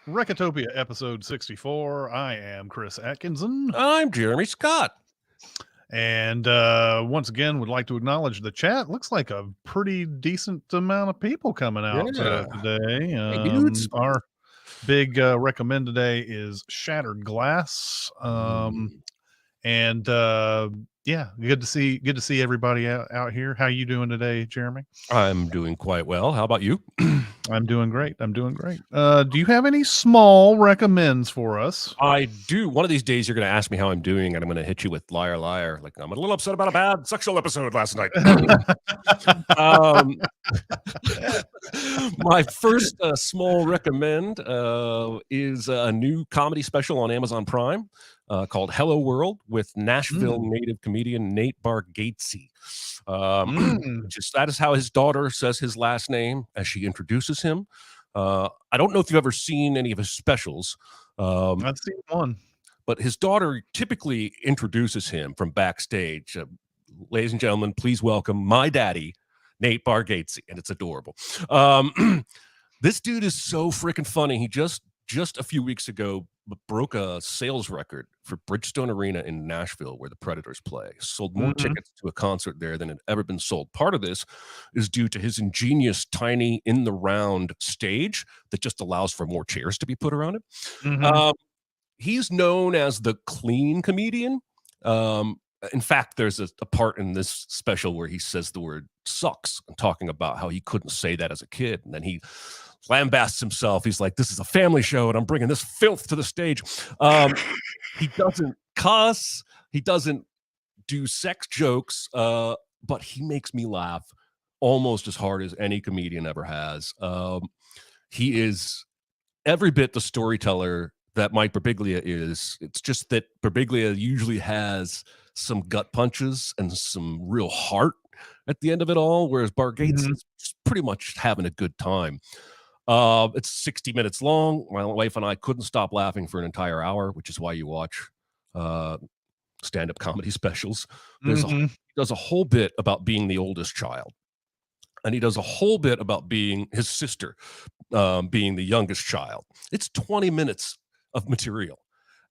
Recotopia episode 64. I am Chris Atkinson. I'm Jeremy Scott. And once again, would like to acknowledge the chat. Looks like a pretty decent amount of people coming out today. Hey, dudes. Our big recommend today is Shattered Glass. And yeah, good to see everybody out here. How you doing today, Jeremy? I'm doing quite well. How about you? I'm doing great. Do you have any small recommends for us? I do. One of these days, you're going to ask me how I'm doing, and I'm going to hit you with liar, liar. Like, I'm a little upset about a bad sexual episode last night. My first small recommend is a new comedy special on Amazon Prime called Hello World with Nashville native comedian Nate Bargatze. That is how his daughter says his last name as she introduces him. I don't know if you've ever seen any of his specials. I've seen one. But his daughter typically introduces him from backstage. Ladies and gentlemen, please welcome my daddy, Nate Bargatze, and it's adorable. This dude is so freaking funny. He just a few weeks ago broke a sales record for Bridgestone Arena in Nashville, where the Predators play. Sold more tickets to a concert there than had ever been sold. Part of this is due to his ingenious, tiny, in-the-round stage that just allows for more chairs to be put around it. He's known as the clean comedian. In fact, there's a part in this special where he says the word sucks and talking about how he couldn't say that as a kid. And then he lambasts himself. He's like, this is a family show and I'm bringing this filth to the stage. He doesn't cuss. He doesn't do sex jokes, but he makes me laugh almost as hard as any comedian ever has. He is every bit the storyteller that Mike Birbiglia is. It's just that Birbiglia usually has some gut punches and some real heart at the end of it all, whereas Bargatze is just pretty much having a good time. It's 60 minutes long. My wife and I couldn't stop laughing for an entire hour, which is why you watch stand-up comedy specials. He does a whole bit about being the oldest child. And he does a whole bit about being his sister, being the youngest child. It's 20 minutes of material.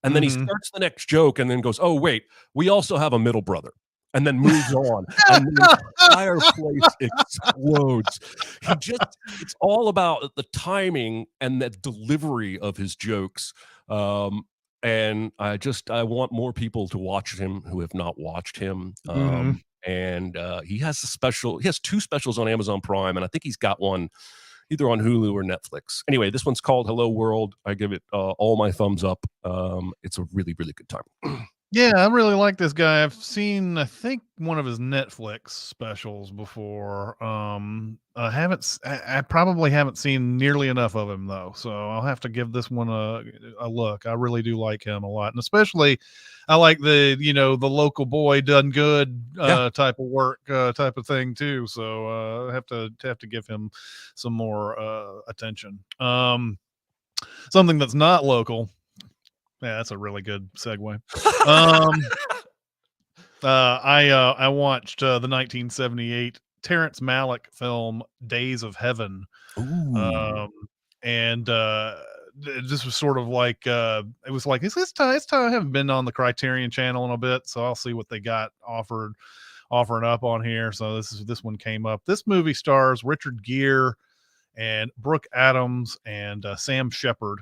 And then he starts the next joke and then goes, oh, wait, we also have a middle brother. And then moves on. And the entire place explodes. It's all about the timing and the delivery of his jokes. And I want more people to watch him who have not watched him. And he has two specials on Amazon Prime, and I think he's got one either on Hulu or Netflix. Anyway, this one's called Hello World. I give it all my thumbs up. It's a really, really good time. Yeah, I really like this guy. I've seen, I think, one of his Netflix specials before. I probably haven't seen nearly enough of him though, so I'll have to give this one a look. I really do like him a lot, and especially I like the local boy done good type of work type of thing too. So I have to give him some more attention. Something that's not local. Yeah, that's a really good segue. I watched the 1978 Terrence Malick film Days of Heaven. And this was sort of like it was like it's time. I haven't been on the Criterion Channel in a bit, so I'll see what they got offering up on here. So this one came up. This movie stars Richard Gere and Brooke Adams and Sam Shepard.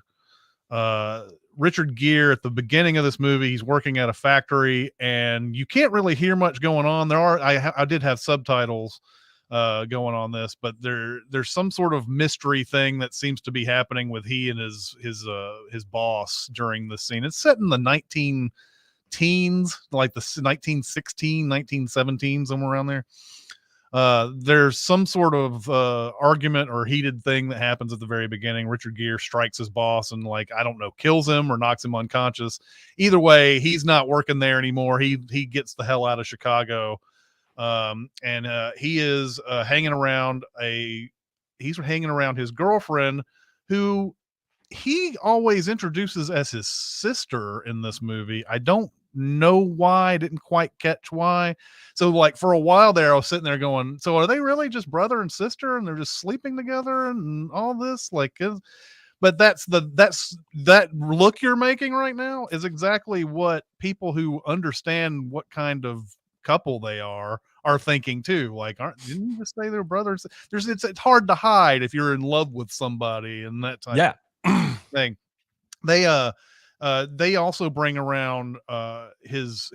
Richard Gere at the beginning of this movie, he's working at a factory and you can't really hear much going on. I did have subtitles going on this, but there's some sort of mystery thing that seems to be happening with he and his boss during the scene. It's set in the 19 teens, like the 1916, 1917, somewhere around there. There's some sort of argument or heated thing that happens at the very beginning. Richard Gere strikes his boss and kills him or knocks him unconscious. Either way, he's not working there anymore. He gets the hell out of Chicago. And he is hanging around his girlfriend, who he always introduces as his sister in this movie. I don't know why. I didn't quite catch why. So for a while there, I was sitting there going, so are they really just brother and sister and they're just sleeping together and all this? but that look you're making right now is exactly what people who understand what kind of couple they are thinking too. Like, didn't you just say they're brothers? It's hard to hide if you're in love with somebody and that type Yeah. of thing. They also bring around his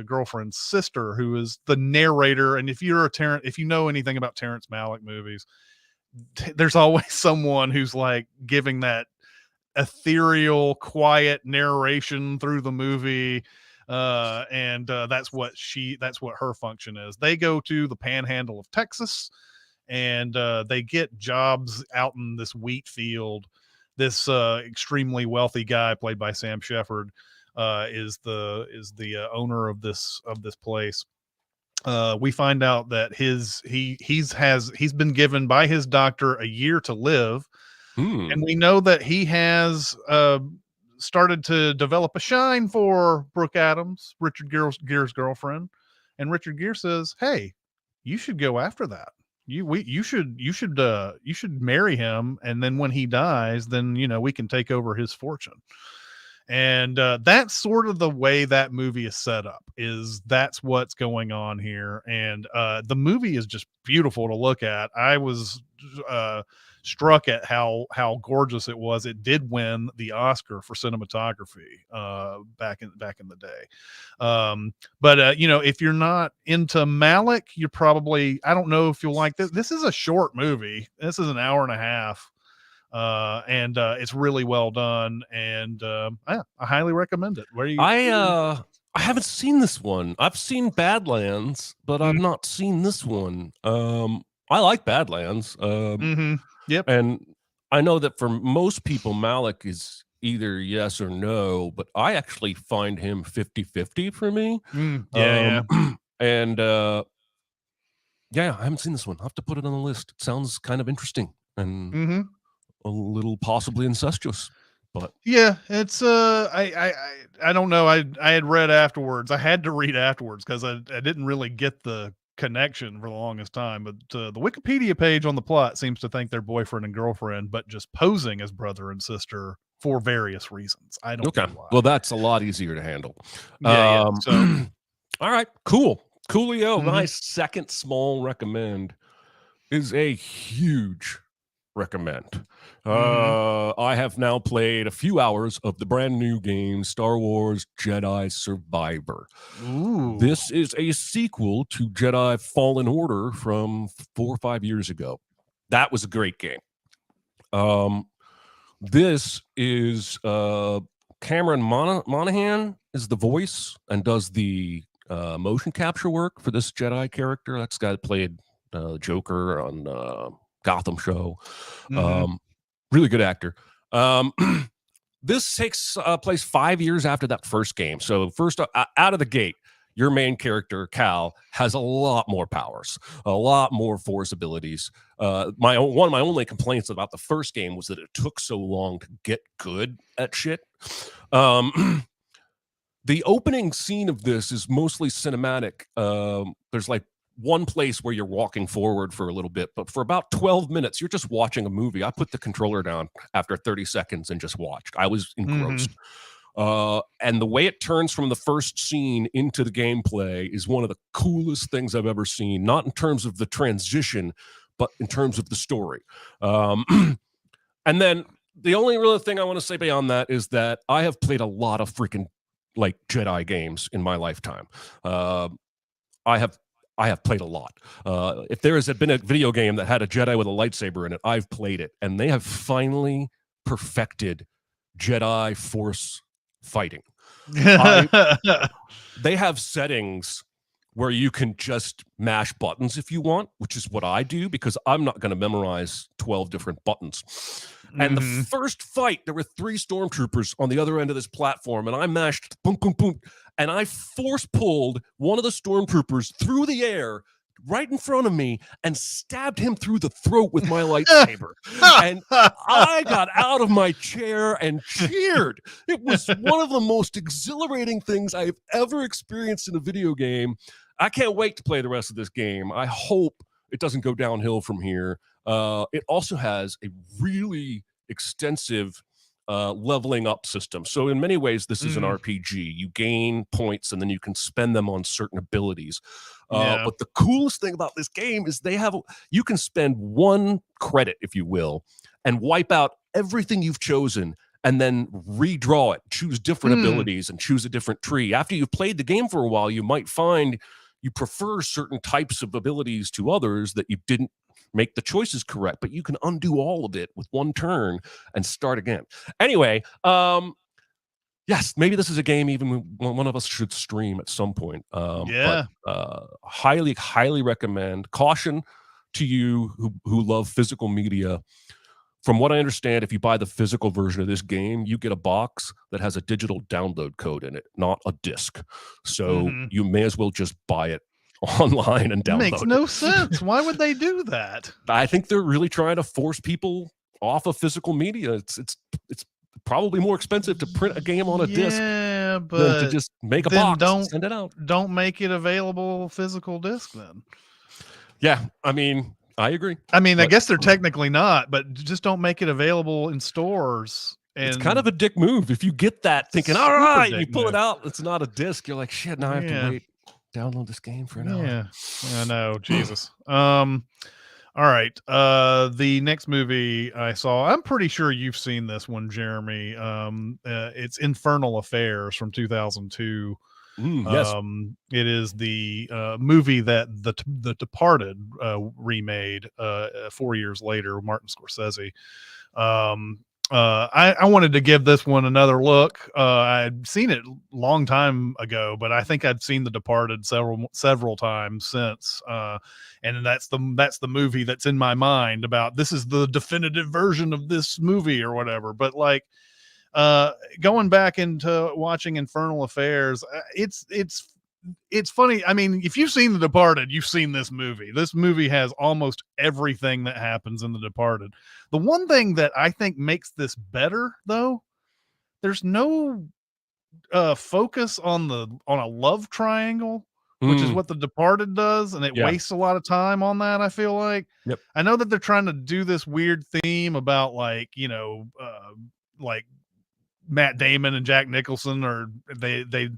girlfriend's sister, who is the narrator. And if you know anything about Terrence Malick movies, there's always someone who's like giving that ethereal, quiet narration through the movie. And that's what her function is. They go to the panhandle of Texas, and they get jobs out in this wheat field. This extremely wealthy guy, played by Sam Shepard, is the owner of this place. We find out that he's been given by his doctor a year to live, and we know that he has started to develop a shine for Brooke Adams, Richard Gere's girlfriend. And Richard Gere says, "Hey, you should go after that. You should marry him, and then when he dies, then we can take over his fortune." And that's sort of the way that movie is set up. That's what's going on here. And the movie is just beautiful to look at. I was struck at how gorgeous it was. It did win the Oscar for cinematography back in the day. But if you're not into Malick, you're probably, I don't know if you'll like this. This is a short movie. This is an hour and a half. And it's really well done, and I highly recommend it. I haven't seen this one. I've seen Badlands, but I've not seen this one. I like Badlands. Yep. And I know that for most people, Malick is either yes or no, but I actually find him 50-50 for me. Yeah. And yeah, I haven't seen this one. I'll have to put it on the list. It sounds kind of interesting and a little possibly incestuous. But yeah, it's I don't know. I had read afterwards. I had to read afterwards because I didn't really get the connection for the longest time. But the Wikipedia page on the plot seems to think they're boyfriend and girlfriend, but just posing as brother and sister for various reasons. I don't know why. Well, that's a lot easier to handle. Yeah. So all right, cool. Coolio, my second small recommend is a huge recommend. I have now played a few hours of the brand new game Star Wars Jedi Survivor. Ooh. This is a sequel to Jedi Fallen Order from 4 or 5 years ago. That was a great game. This is Cameron Monaghan is the voice and does the motion capture work for this Jedi character. That's the guy that played Joker on Gotham show. Really good actor. This takes place 5 years after that first game. So first out of the gate, your main character, Cal, has a lot more powers, a lot more force abilities. One of my only complaints about the first game was that it took so long to get good at shit. The opening scene of this is mostly cinematic. There's like one place where you're walking forward for a little bit, but for about 12 minutes, you're just watching a movie. I put the controller down after 30 seconds and just watched. I was engrossed. And the way it turns from the first scene into the gameplay is one of the coolest things I've ever seen, not in terms of the transition, but in terms of the story. And then the only real thing I want to say beyond that is that I have played a lot of freaking like Jedi games in my lifetime. I have played a lot. If there has been a video game that had a Jedi with a lightsaber in it, I've played it. And they have finally perfected Jedi Force fighting. They have settings where you can just mash buttons if you want, which is what I do because I'm not going to memorize 12 different buttons. And the first fight, there were 3 stormtroopers on the other end of this platform, and I mashed boom, boom, boom, and I force pulled one of the stormtroopers through the air right in front of me and stabbed him through the throat with my lightsaber. And I got out of my chair and cheered. It was one of the most exhilarating things I've ever experienced in a video game. I can't wait to play the rest of this game. I hope it doesn't go downhill from here. It also has a really extensive leveling up system. So in many ways, this is an RPG. You gain points and then you can spend them on certain abilities. Yeah. But the coolest thing about this game is you can spend 1 credit, if you will, and wipe out everything you've chosen and then redraw it, choose different abilities and choose a different tree. After you've played the game for a while, you might find you prefer certain types of abilities to others that you didn't make the choices correct, but you can undo all of it with 1 turn and start again. Anyway, yes, maybe this is a game even one of us should stream at some point. Yeah. But highly recommend. Caution to you who love physical media. From what I understand, if you buy the physical version of this game, you get a box that has a digital download code in it, not a disc. So you may as well just buy it online and download Makes no sense. Why would they do that? I think they're really trying to force people off of physical media. It's probably more expensive to print a game on a disc than to just make a box and send it out. Don't make it available physical disc then. Yeah, I mean, I agree. I mean, I guess they're technically not, but just don't make it available in stores. And it's kind of a dick move if you get that thinking, all right, you pull it out, it's not a disc. You're like, shit, now I have to wait. Download this game for an hour. Yeah, I know. Jesus. All right. The next movie I saw, I'm pretty sure you've seen this one, Jeremy. It's Infernal Affairs from 2002. Yes. It is the movie that the Departed remade 4 years later, Martin Scorsese. I wanted to give this one another look. I'd seen it a long time ago, but I think I'd seen The Departed several times since. And that's the movie that's in my mind about this is the definitive version of this movie or whatever. But like going back into watching Infernal Affairs, it's funny. I mean, if you've seen The Departed, you've seen this movie. This movie has almost everything that happens in The Departed. The one thing that I think makes this better, though, there's no focus on a love triangle, which is what The Departed does, and it wastes a lot of time on that, I feel like. Yep. I know that they're trying to do this weird theme about like Matt Damon and Jack Nicholson, or they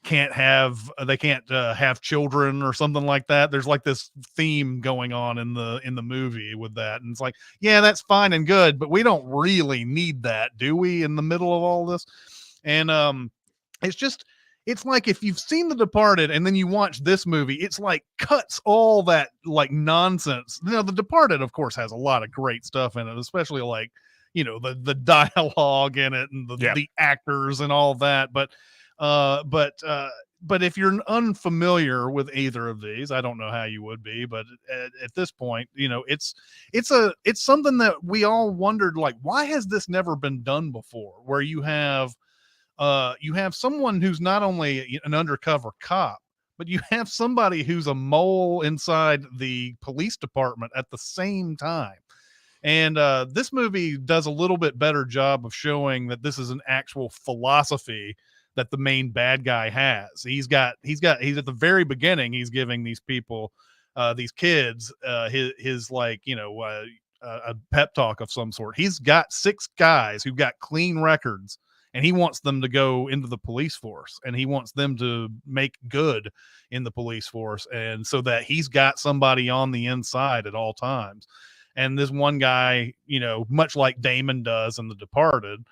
can't have children or something like that. There's like this theme going on in the movie with that, and it's like, yeah, that's fine and good, but we don't really need that, do we, in the middle of all this? And it's like if you've seen The Departed and then you watch this movie, it's like cuts all that like nonsense. The Departed, of course, has a lot of great stuff in it, especially like the dialogue in it and the actors and all that, but if you're unfamiliar with either of these, I don't know how you would be, but at this point, it's something that we all wondered, like, why has this never been done before? Where you have someone who's not only an undercover cop, but you have somebody who's a mole inside the police department at the same time. And this movie does a little bit better job of showing that this is an actual philosophy that the main bad guy has. He's at the very beginning, he's giving these people, these kids, his like, a pep talk of some sort. He's got 6 guys who've got clean records, and he wants them to go into the police force, and he wants them to make good in the police force. And so that he's got somebody on the inside at all times. And this one guy, much like Damon does in The Departed,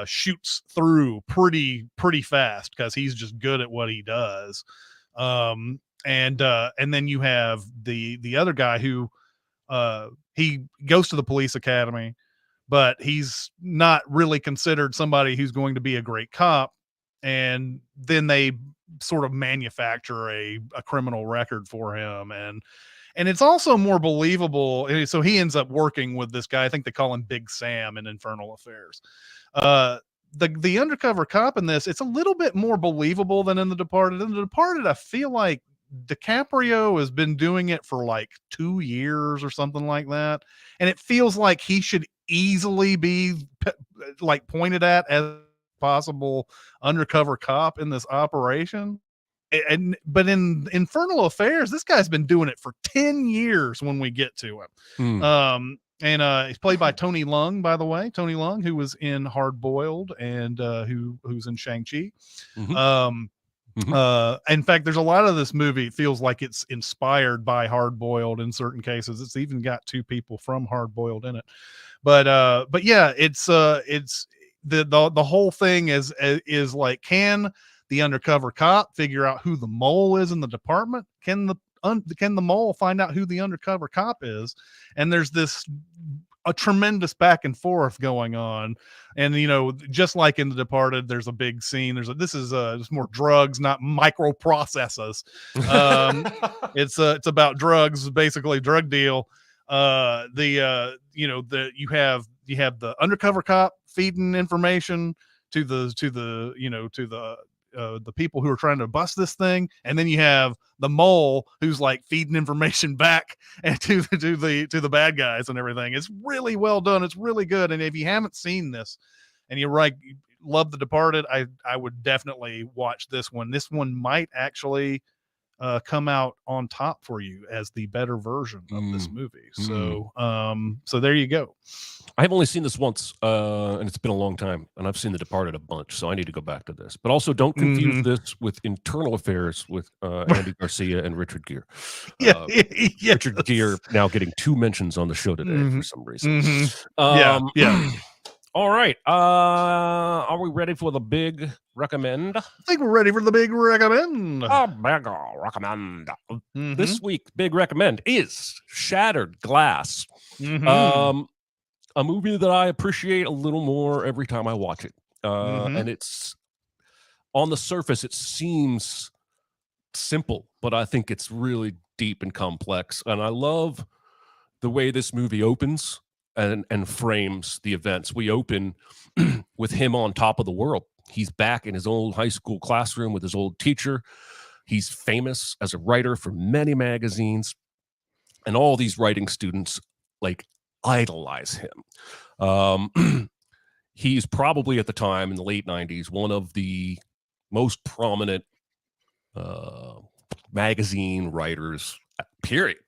shoots through pretty fast because he's just good at what he does. And then you have the other guy who he goes to the police academy, but he's not really considered somebody who's going to be a great cop. And then they sort of manufacture a criminal record for him, and it's also more believable. So he ends up working with this guy. I think they call him Big Sam in Infernal Affairs. The undercover cop in this, it's a little bit more believable than in The Departed. In The Departed, I feel like DiCaprio has been doing it for like 2 years or something like that, and it feels like he should easily be like pointed at as possible undercover cop in this operation. But in Infernal Affairs, this guy's been doing it for 10 years when we get to him. And he's played by Tony Leung, by the way. Tony Leung, who was in Hard Boiled and who's in Shang-Chi. Mhm. Um, in fact, there's a lot of this movie. It feels like it's inspired by Hard Boiled in certain cases. It's even got two people from Hard Boiled in it. But yeah, it's the whole thing is like, can the undercover cop figure out who the mole is in the department? Can the mole find out who the undercover cop is? And there's this a tremendous back and forth going on. And just like in The Departed, there's a big scene. This is more drugs, not microprocesses. It's about drugs, basically drug deal. You have the undercover cop feeding information to the people who are trying to bust this thing, and then you have the mole who's like feeding information back and to the bad guys and everything. It's really well done. It's really good. And if you haven't seen this and you love The Departed, I would definitely watch this one. This one might actually come out on top for you as the better version of this movie. So there you go. I've only seen this once, and it's been a long time, and I've seen The Departed a bunch, so I need to go back to this. But also, don't confuse this with Internal Affairs with Andy Garcia and Richard Gere. Richard Gere now getting 2 mentions on the show today for some reason. Yeah. All right. Are we ready for the big recommend? I think we're ready for the big recommend. A big recommend. This week, big recommend is Shattered Glass. A movie that I appreciate a little more every time I watch it. And it's, on the surface, it seems simple, but I think it's really deep and complex. And I love the way this movie opens and frames the events. We open with him on top of the world. He's back in his old high school classroom with his old teacher. He's famous as a writer for many magazines, and all these writing students like idolize him. He's probably at the time in the late 90s one of the most prominent magazine writers, period.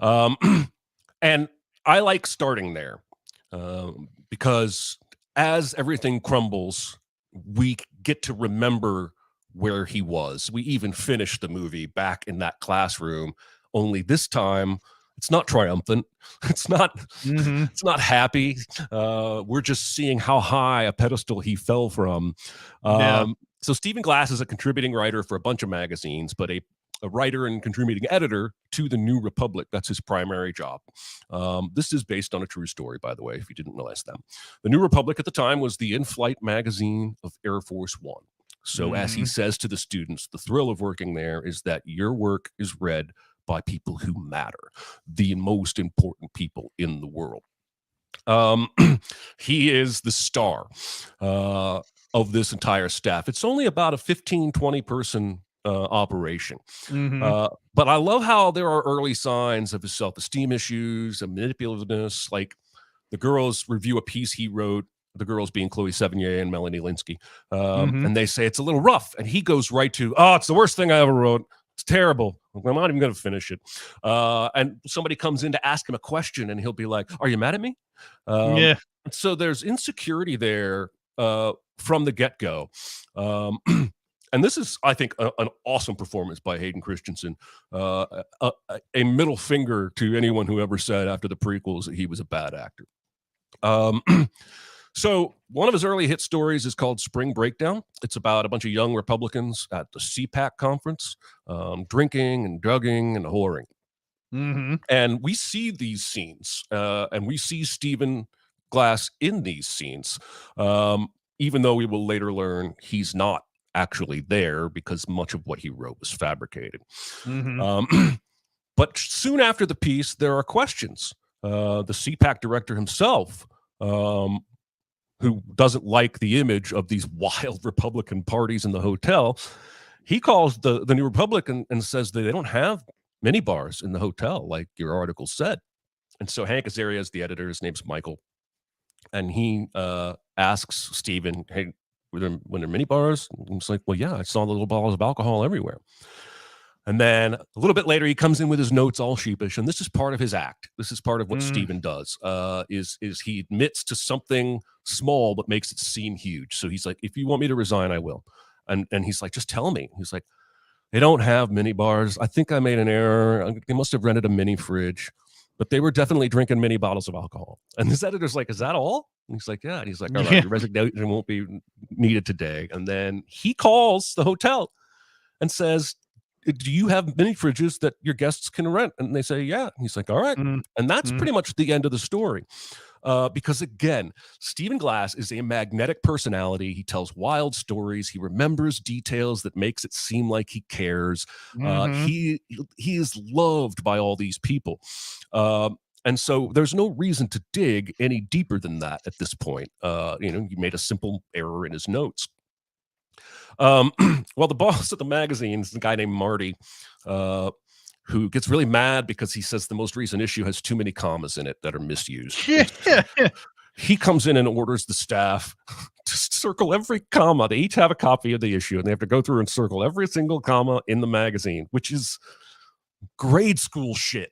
And I like starting there because as everything crumbles, we get to remember where he was. We even finish the movie back in that classroom, only this time it's not triumphant. It's not it's not happy. We're just seeing how high a pedestal he fell from. So Stephen Glass is a contributing writer for a bunch of magazines, but a writer and contributing editor to the New Republic. That's his primary job. This is based on a true story, by the way, if you didn't realize that. The New Republic at the time was the in-flight magazine of Air Force One. So as he says to the students, the thrill of working there is that your work is read by people who matter, the most important people in the world. He is the star of this entire staff. It's only about a 15, 20 person operation. But I love how there are early signs of his self-esteem issues and manipulativeness. Like the girls review a piece he wrote, the girls being Chloe Sevigny and Melanie Linsky, and they say it's a little rough. And he goes right to, oh, it's the worst thing I ever wrote. It's terrible. I'm not even going to finish it. And somebody comes in to ask him a question, and he'll be like, are you mad at me? So there's insecurity there from the get-go. And this is, I think, an awesome performance by Hayden Christensen. A middle finger to anyone who ever said after the prequels that he was a bad actor. So one of his early hit stories is called Spring Breakdown. It's about a bunch of young Republicans at the CPAC conference, drinking and drugging and whoring. And we see these scenes, and we see Stephen Glass in these scenes, even though we will later learn he's not actually there because much of what he wrote was fabricated. But soon after the piece, there are questions. The CPAC director himself, who doesn't like the image of these wild Republican parties in the hotel, he calls the New Republic and says that they don't have mini bars in the hotel, like your article said. And so Hank Azaria, the editor, his name's Michael, and he asks Stephen, hey, were there mini bars? And he's like, well, yeah, I saw the little bottles of alcohol everywhere. And then a little bit later, he comes in with his notes all sheepish. And this is part of his act. This is part of what Steven does, is he admits to something small, but makes it seem huge. So he's like, if you want me to resign, I will. And he's like, just tell me. He's like, they don't have mini bars. I think I made an error. They must have rented a mini fridge, but they were definitely drinking mini bottles of alcohol. And this editor's like, is that all? And he's like, yeah. And he's like, all right, your resignation won't be needed today. And then he calls the hotel and says, do you have mini fridges that your guests can rent? And they say, yeah. And he's like, all right. And that's pretty much the end of the story. Because again, Stephen Glass is a magnetic personality. He tells wild stories. He remembers details that makes it seem like he cares. He is loved by all these people. And so there's no reason to dig any deeper than that at this point. He made a simple error in his notes. Well, the boss of the magazine is a guy named Marty, who gets really mad because he says the most recent issue has too many commas in it that are misused. Yeah. He comes in and orders the staff to circle every comma. They each have a copy of the issue, and they have to go through and circle every single comma in the magazine, which is grade school shit.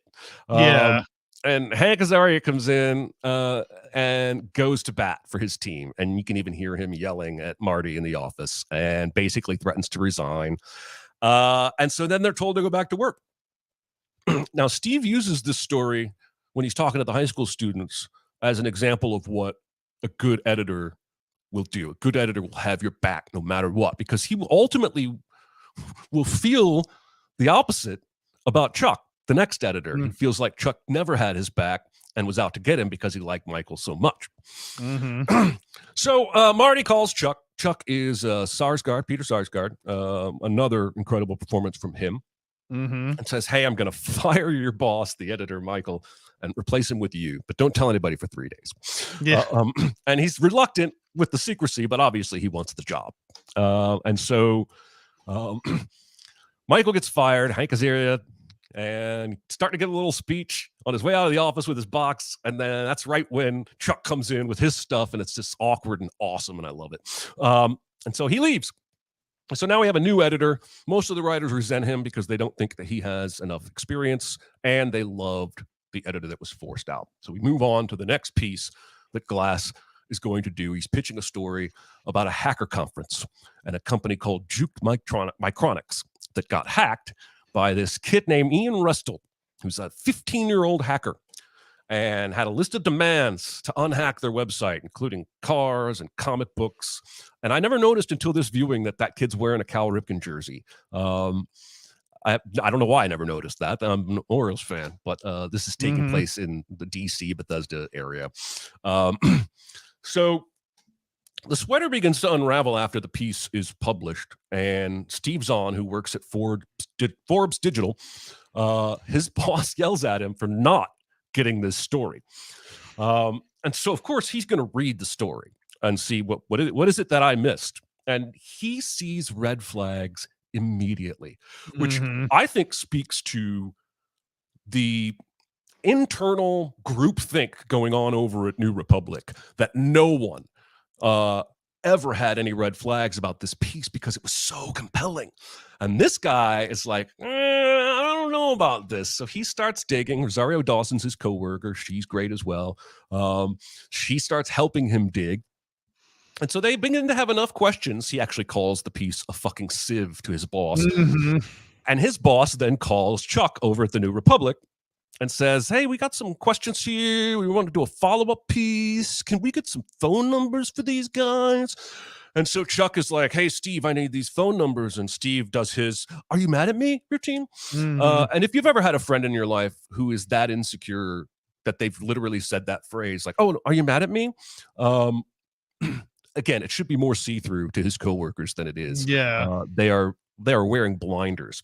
Yeah. And Hank Azaria comes in and goes to bat for his team. And you can even hear him yelling at Marty in the office and basically threatens to resign. And so then they're told to go back to work. Now, Steve uses this story when he's talking to the high school students as an example of what a good editor will do. A good editor will have your back no matter what, because he will ultimately will feel the opposite about Chuck, the next editor. He feels like Chuck never had his back and was out to get him because he liked Michael so much. So Marty calls Chuck. Chuck is Sarsgaard, Peter Sarsgaard, another incredible performance from him, and says, hey, I'm going to fire your boss, the editor, Michael, and replace him with you, but don't tell anybody for 3 days. Yeah. And he's reluctant with the secrecy, but obviously he wants the job. And so Michael gets fired, Hank Azaria, and starting to get a little speech on his way out of the office with his box. And then that's right when Chuck comes in with his stuff, and it's just awkward and awesome, and I love it. And so he leaves. So now we have a new editor. Most of the writers resent him because they don't think that he has enough experience, and they loved the editor that was forced out. So we move on to the next piece that Glass is going to do. He's pitching a story about a hacker conference and a company called Juke Micronics that got hacked by this kid named Ian Rustle, who's a 15-year-old hacker, and had a list of demands to unhack their website, including cars and comic books. And I never noticed until this viewing that kid's wearing a Cal Ripken jersey. I don't know why I never noticed that. I'm an Orioles fan, but this is taking place in the DC Bethesda area. So the sweater begins to unravel after the piece is published, and Steve Zahn, who works at Forbes Digital, his boss yells at him for not getting this story. And so, of course, he's going to read the story and see what is it that I missed. And he sees red flags immediately, which I think speaks to the internal groupthink going on over at New Republic, that no one ever had any red flags about this piece because it was so compelling. And this guy is like, I don't know about this. So he starts digging. Rosario Dawson's his coworker. She's great as well. She starts helping him dig. And so they begin to have enough questions. He actually calls the piece a fucking sieve to his boss. And his boss then calls Chuck over at the New Republic and says, hey, we got some questions here. We want to do a follow-up piece. Can we get some phone numbers for these guys? And so Chuck is like, hey, Steve, I need these phone numbers. And Steve does his, are you mad at me, routine? And if you've ever had a friend in your life who is that insecure that they've literally said that phrase, like, oh, are you mad at me? Again, it should be more see-through to his coworkers than it is. Yeah. They are wearing blinders.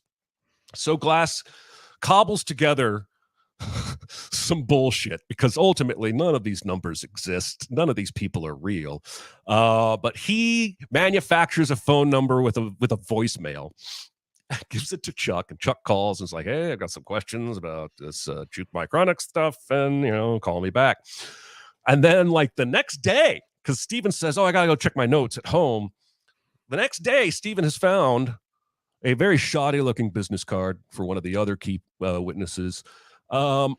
So Glass cobbles together some bullshit, because ultimately none of these numbers exist. None of these people are real. But he manufactures a phone number with a voicemail, gives it to Chuck, and Chuck calls and is like, hey, I've got some questions about this Juke Micronics stuff, and call me back. And then like the next day, because Steven says, oh, I gotta go check my notes at home. The next day, Steven has found a very shoddy looking business card for one of the other key witnesses. And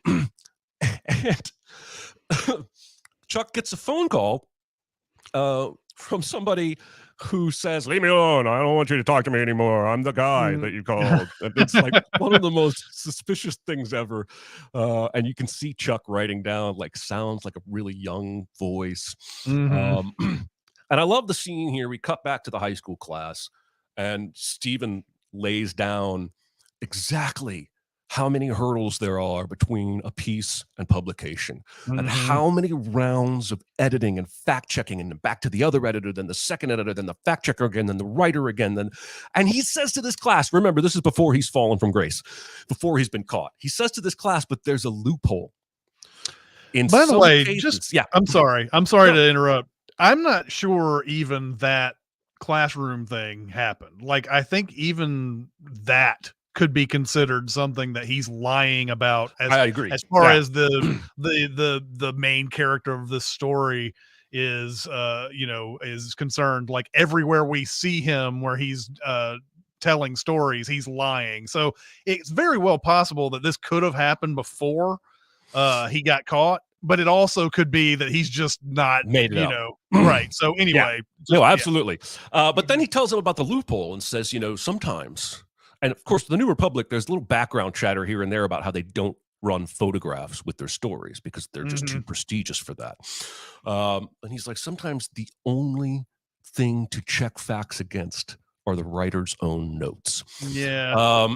Chuck gets a phone call from somebody who says, "Leave me alone. I don't want you to talk to me anymore. I'm the guy that you called." And it's like one of the most suspicious things ever. And you can see Chuck writing down like sounds like a really young voice. Mhm. And I love the scene here. We cut back to the high school class, and Stephen lays down exactly how many hurdles there are between a piece and publication, and Mhm. how many rounds of editing and fact checking, and then back to the other editor, then the second editor, then the fact checker again, then the writer again. And he says to this class, remember, this is before he's fallen from grace, before he's been caught. He says to this class, but there's a loophole. In By the some way, cases, yeah. I'm sorry No, to interrupt. I'm not sure even that classroom thing happened. Like, I think even that could be considered something that he's lying about I agree. as far Yeah. as the main character of this story is, is concerned. Like, everywhere we see him where he's, telling stories, he's lying. So, it's very well possible that this could have happened before, he got caught, but it also could be that he's just not, Made it up. right. So Yeah. anyway, No, just yeah. absolutely. But then he tells them about the loophole and says, sometimes, and of course, the New Republic, there's a little background chatter here and there about how they don't run photographs with their stories because they're just too Mhm. prestigious for that. And he's like, sometimes the only thing to check facts against are the writer's own notes. Yeah.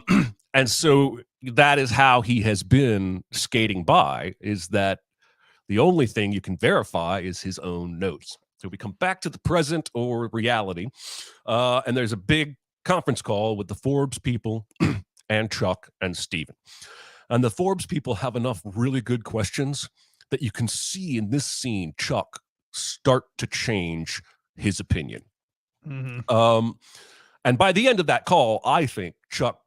And so that is how he has been skating by, is that the only thing you can verify is his own notes. So we come back to the present or reality, and there's a big conference call with the Forbes people and Chuck and Steven. And the Forbes people have enough really good questions that you can see in this scene Chuck start to change his opinion. Mhm. And by the end of that call, I think Chuck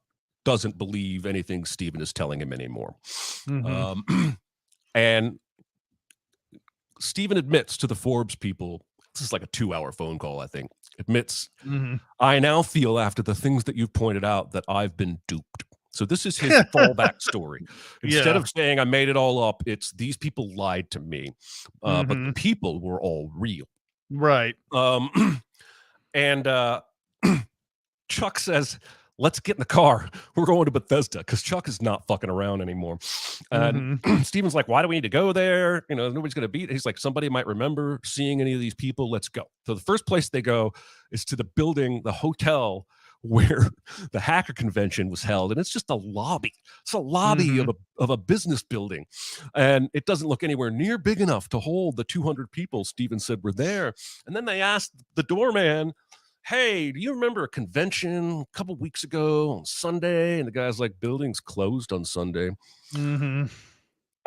doesn't believe anything Steven is telling him anymore. Mhm. And Steven admits to the Forbes people, this is like a 2-hour phone call, I think, admits, Mhm. I now feel after the things that you've pointed out that I've been duped. So this is his fallback story. Instead Yeah. of saying I made it all up, it's these people lied to me, but the Mhm. people were all real. Right. And Chuck says, let's get in the car. We're going to Bethesda, because Chuck is not fucking around anymore. And Mhm. Steven's like, why do we need to go there? Nobody's going to beat. He's like, somebody might remember seeing any of these people. Let's go. So the first place they go is to the building, the hotel where the hacker convention was held. And it's just a lobby. It's a lobby Mhm. of a business building. And it doesn't look anywhere near big enough to hold the 200 people Steven said were there. And then they asked the doorman, hey, do you remember a convention a couple weeks ago on Sunday? And the guy's like, building's closed on Sunday. Mhm.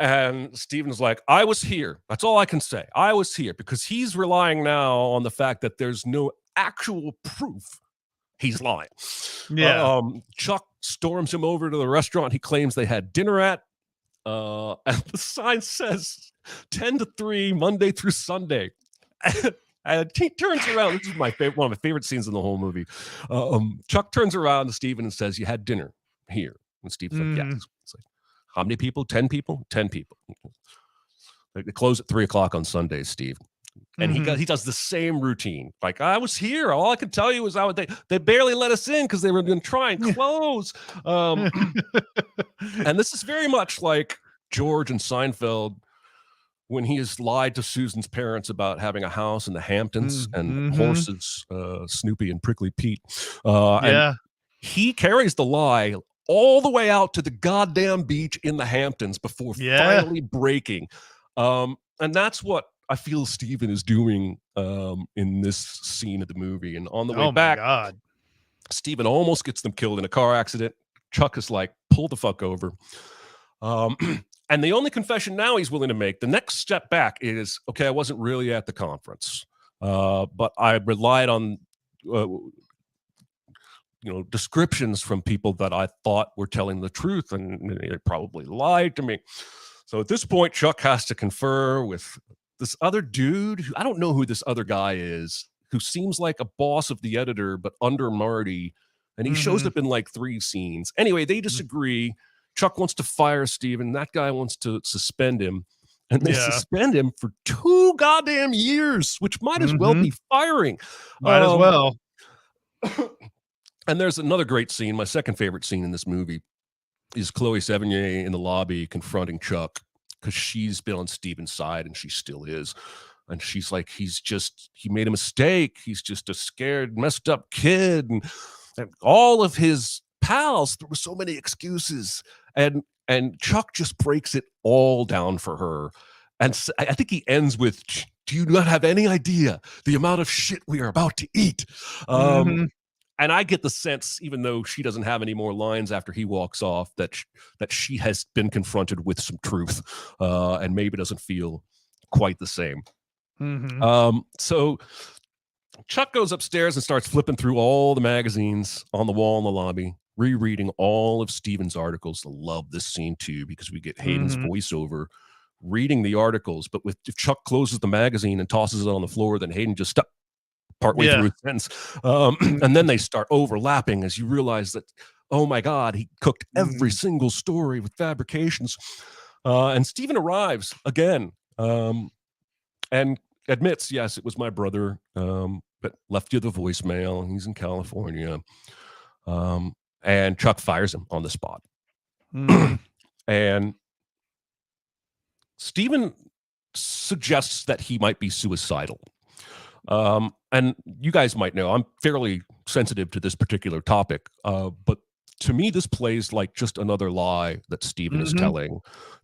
And Steven's like, I was here. That's all I can say. I was here, because he's relying now on the fact that there's no actual proof he's lying. Yeah. Chuck storms him over to the restaurant he claims they had dinner at. And the sign says 10 to 3, Monday through Sunday. And he turns around. This is my favorite, one of my favorite scenes in the whole movie. Chuck turns around to Steven and says, you had dinner here. And Steven's like, yes. Mhm. It's like, how many people? 10 people? 10 people. They close at 3 o'clock on Sundays, Steve. And Mhm. he does the same routine. Like, I was here. All I can tell you is they barely let us in because they were going to try and close. And this is very much like George and Seinfeld when he has lied to Susan's parents about having a house in the Hamptons and Mhm. horses, Snoopy and Prickly Pete. And Yeah. he carries the lie all the way out to the goddamn beach in the Hamptons before Yeah. finally breaking. And that's what I feel Steven is doing in this scene of the movie. And on the way Oh my back, god. Steven almost gets them killed in a car accident. Chuck is like, pull the fuck over. Um, and the only confession now he's willing to make, the next step back is, okay, I wasn't really at the conference, but I relied on, descriptions from people that I thought were telling the truth, and they probably lied to me. So at this point, Chuck has to confer with this other dude. I don't know who this other guy is, who seems like a boss of the editor, but under Marty, and he shows up in like 3 scenes. Anyway, they disagree. Chuck wants to fire Steven. That guy wants to suspend him. And they suspend him for 2 goddamn years, which might as well be firing. Might as well. And there's another great scene. My second favorite scene in this movie is Chloe Sevigny in the lobby confronting Chuck because she's been on Steven's side and she still is. And she's like, he made a mistake. He's just a scared, messed up kid. And all of his pals, there were so many excuses. And Chuck just breaks it all down for her. And I think he ends with, do you not have any idea the amount of shit we are about to eat? And I get the sense, even though she doesn't have any more lines after he walks off, that she has been confronted with some truth and maybe doesn't feel quite the same. So Chuck goes upstairs and starts flipping through all the magazines on the wall in the lobby, rereading all of Steven's articles. I love this scene too, because we get Hayden's voiceover reading the articles. But if Chuck closes the magazine and tosses it on the floor, then Hayden just stops partway through his sentence. And then they start overlapping as you realize that, oh my God, he cooked every single story with fabrications. And Steven arrives again and admits, yes, it was my brother, but left you the voicemail, and he's in California. And Chuck fires him on the spot. And Steven suggests that he might be suicidal. And you guys might know I'm fairly sensitive to this particular topic, but to me, this plays like just another lie that Steven is telling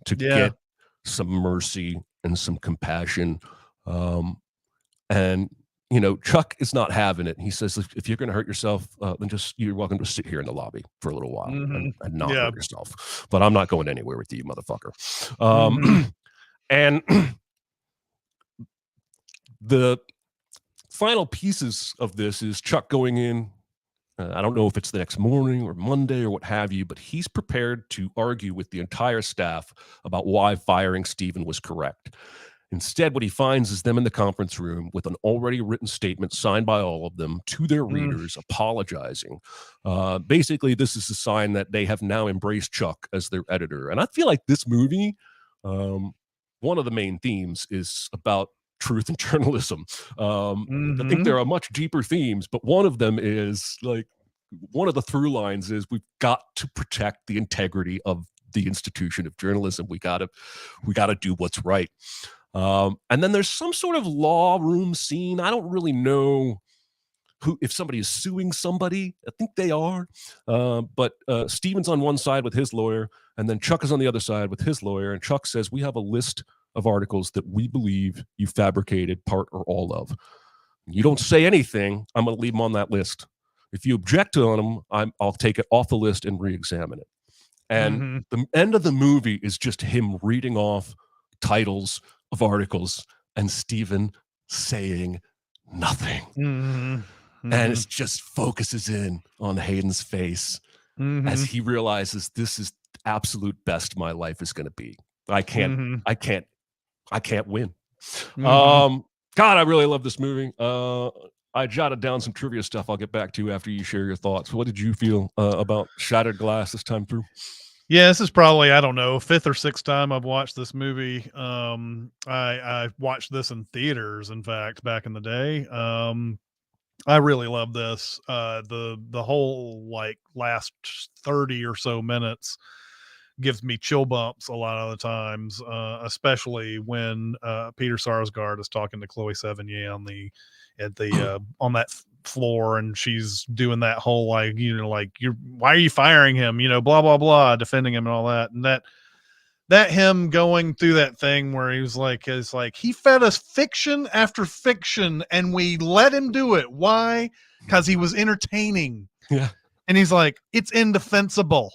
to get some mercy and some compassion. And, you know, Chuck is not having it. He says, if you're going to hurt yourself, then you're welcome to sit here in the lobby for a little while and not hurt yourself. But I'm not going anywhere with you, motherfucker. And the final pieces of this is Chuck going in. I don't know if it's the next morning or Monday or what have you, but he's prepared to argue with the entire staff about why firing Steven was correct. Instead, what he finds is them in the conference room with an already written statement signed by all of them to their readers apologizing. Basically, this is a sign that they have now embraced Chuck as their editor. And I feel like this movie, one of the main themes is about truth and journalism. I think there are much deeper themes, but one of them is like, one of the through lines is we've got to protect the integrity of the institution of journalism. We gotta do what's right. And then there's some sort of law room scene. I don't really know if somebody is suing somebody. I think they are. But Steven's on one side with his lawyer, and then Chuck is on the other side with his lawyer. And Chuck says, we have a list of articles that we believe you fabricated part or all of. You don't say anything, I'm going to leave them on that list. If you object to them, I'll take it off the list and re-examine it. And the end of the movie is just him reading off titles of articles and Steven saying nothing. And it just focuses in on Hayden's face as he realizes this is the absolute best my life is going to be. I can't win. God, I really love this movie. I jotted down some trivia stuff I'll get back to after you share your thoughts. What did you feel about Shattered Glass this time through? Yeah, this is probably, I don't know, 5th or 6th time I've watched this movie. I watched this in theaters, in fact, back in the day. I really love this. The whole like last 30 or so minutes gives me chill bumps a lot of the times, especially when Peter Sarsgaard is talking to Chloe Sevigny on that floor, and she's doing that whole like, you know, like, why are you firing him, you know, blah blah blah, defending him and all that. And that him going through that thing where he was like, it's like he fed us fiction after fiction and we let him do it. Why? Because he was entertaining. Yeah. And he's like, it's indefensible.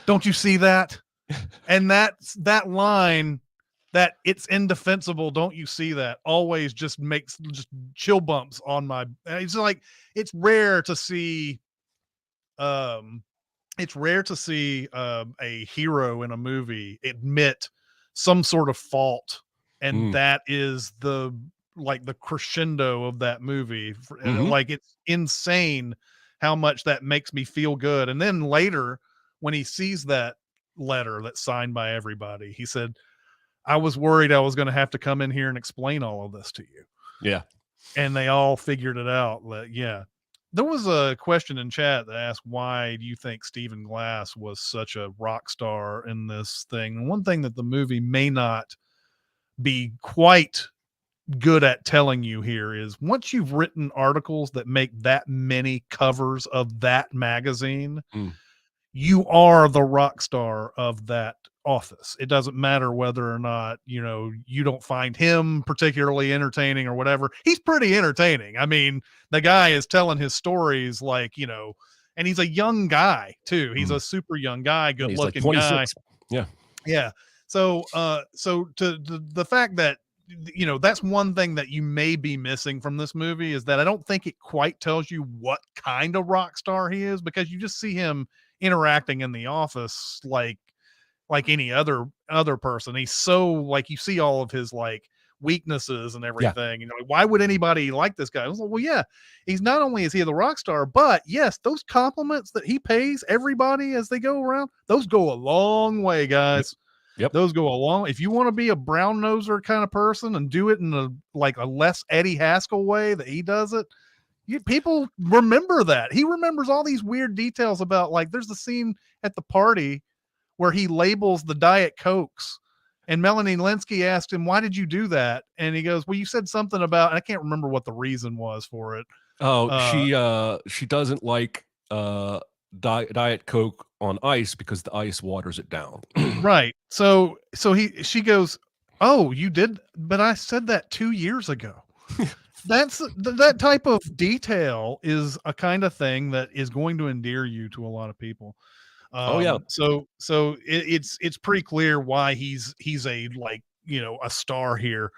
Don't you see that? And that line, that it's indefensible, don't you see that, always just makes just chill bumps on my. It's like, it's rare to see a hero in a movie admit some sort of fault, and that is the crescendo of that movie. Like, it's insane how much that makes me feel good. And then later, when he sees that letter that's signed by everybody, he said, I was worried I was going to have to come in here and explain all of this to you. Yeah. And they all figured it out. Yeah. There was a question in chat that asked, why do you think Stephen Glass was such a rock star in this thing? And one thing that the movie may not be quite good at telling you here is, once you've written articles that make that many covers of that magazine, Mm. you are the rock star of that office. It doesn't matter whether or not, you don't find him particularly entertaining or whatever. He's pretty entertaining. I mean, the guy is telling his stories like, and he's a young guy too. He's a super young guy, Yeah, good he's like looking guy. 26. Yeah. Yeah. So, to the fact that, that's one thing that you may be missing from this movie, is that I don't think it quite tells you what kind of rock star he is, because you just see him interacting in the office like any other person. He's so, like, you see all of his like weaknesses and Yeah. everything. Why would anybody like this guy? I was like, well, yeah, he's not only is he the rock star, but yes, those compliments that he pays everybody as they go around, those go a long way, guys. Yep. Those go a long. If you want to be a brown noser kind of person and do it in a less Eddie Haskell way that he does it, people remember that. He remembers all these weird details about, like, there's the scene at the party where he labels the Diet Cokes, and Melanie Linsky asked him, why did you do that? And he goes, well, you said something about, and I can't remember what the reason was for it. Oh, she doesn't like Diet Coke on ice because the ice waters it down. Right. So she goes, oh, you did, but I said that 2 years ago. That type of detail is a kind of thing that is going to endear you to a lot of people. Oh yeah. So it's pretty clear why he's a, like, a star here.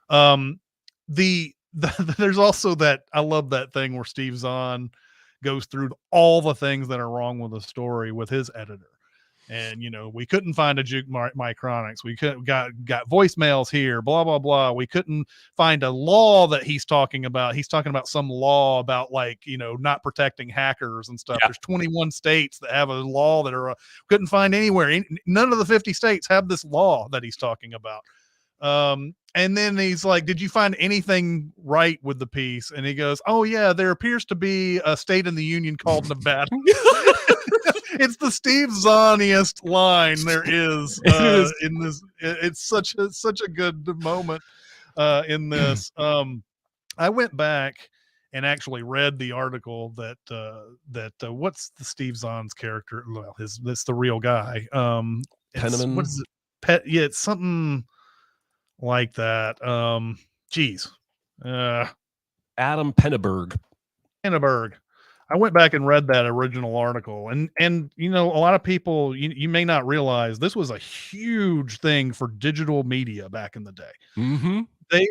The there's also that, I love that thing where Steve Zahn goes through all the things that are wrong with the story with his editor. And we couldn't find a juke micronics. We got voicemails here, blah blah blah. We couldn't find a law that he's talking about. He's talking about some law about, like, not protecting hackers and stuff. Yeah. There's 21 states that have a law that are couldn't find anywhere. None of the 50 states have this law that he's talking about. And then he's like, did you find anything right with the piece? And he goes, oh yeah, there appears to be a state in the union called Nevada. It's the Steve Zahniest line there is, in this. It's such a good moment in this. I went back and actually read the article that what's the Steve Zahn's character? Well, that's the real guy. Penniman. What is it? Yeah, it's something like that. Geez. Adam Penneberg. Penneberg. I went back and read that original article, and a lot of people, you may not realize, this was a huge thing for digital media back in the day. Mm-hmm. They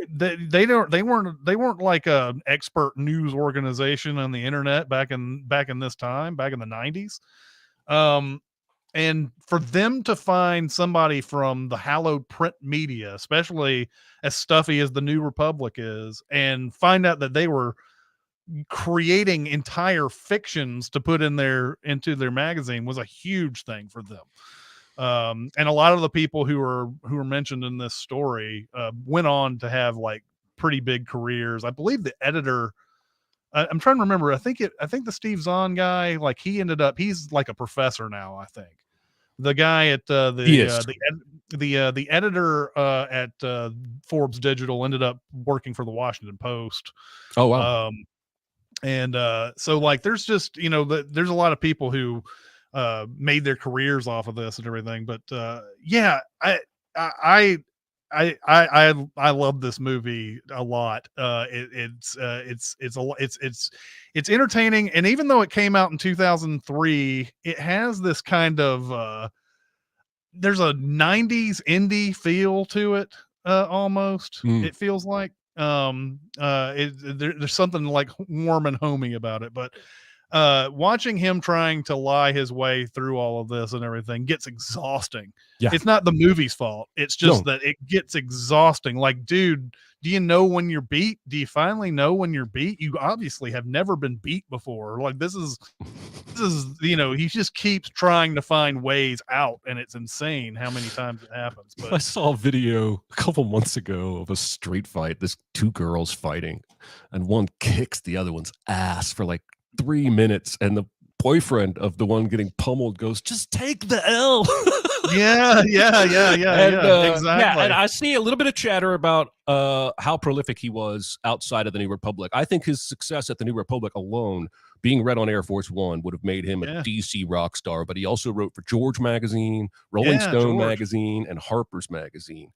weren't like a expert news organization on the internet back in this time, back in the 90s. And for them to find somebody from the hallowed print media, especially as stuffy as the New Republic is, and find out that they were creating entire fictions to put into their magazine, was a huge thing for them. And a lot of the people who were mentioned in this story went on to have, like, pretty big careers. I believe the editor, I'm trying to remember, I think the Steve Zahn guy, like, he's like a professor now. I think the guy at the editor at Forbes Digital ended up working for the Washington Post. Oh wow. And so, like, there's just, there's a lot of people who made their careers off of this and everything. But yeah, I love this movie a lot. It's entertaining, and even though it came out in 2003, it has this kind of there's a 90s indie feel to it, almost. It feels like there's something like warm and homey about it. But watching him trying to lie his way through all of this and everything gets exhausting. Yeah. It's not the movie's fault. It's just that it gets exhausting. Like, dude, do you know when you're beat? Do you finally know when you're beat? You obviously have never been beat before. Like, this is, he just keeps trying to find ways out, and it's insane how many times it happens. But I saw a video a couple months ago of a street fight. This two girls fighting, and one kicks the other one's ass for like 3 minutes, and the boyfriend of the one getting pummeled goes, "Just take the L." yeah, exactly. Yeah, and I see a little bit of chatter about how prolific he was outside of the New Republic. I think his success at the New Republic alone, being read on Air Force One, would have made him a DC rock star. But he also wrote for George magazine, Rolling Stone magazine, and Harper's magazine.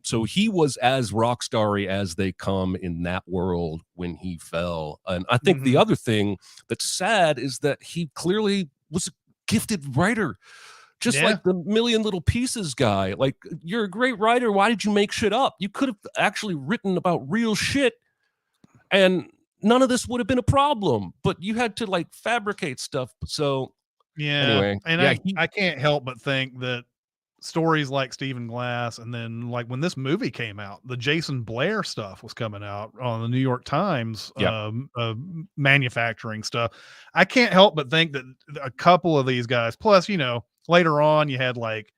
So he was as rock starry as they come in that world when he fell. And I think the other thing that's sad is that he clearly was a gifted writer. Just like the Million Little Pieces guy. Like, you're a great writer. Why did you make shit up? You could have actually written about real shit, and none of this would have been a problem. But you had to like fabricate stuff. So anyway, and I can't help but think that stories like Stephen Glass, and then like when this movie came out, the Jason Blair stuff was coming out on the New York Times, manufacturing stuff. I can't help but think that a couple of these guys, plus, later on you had like,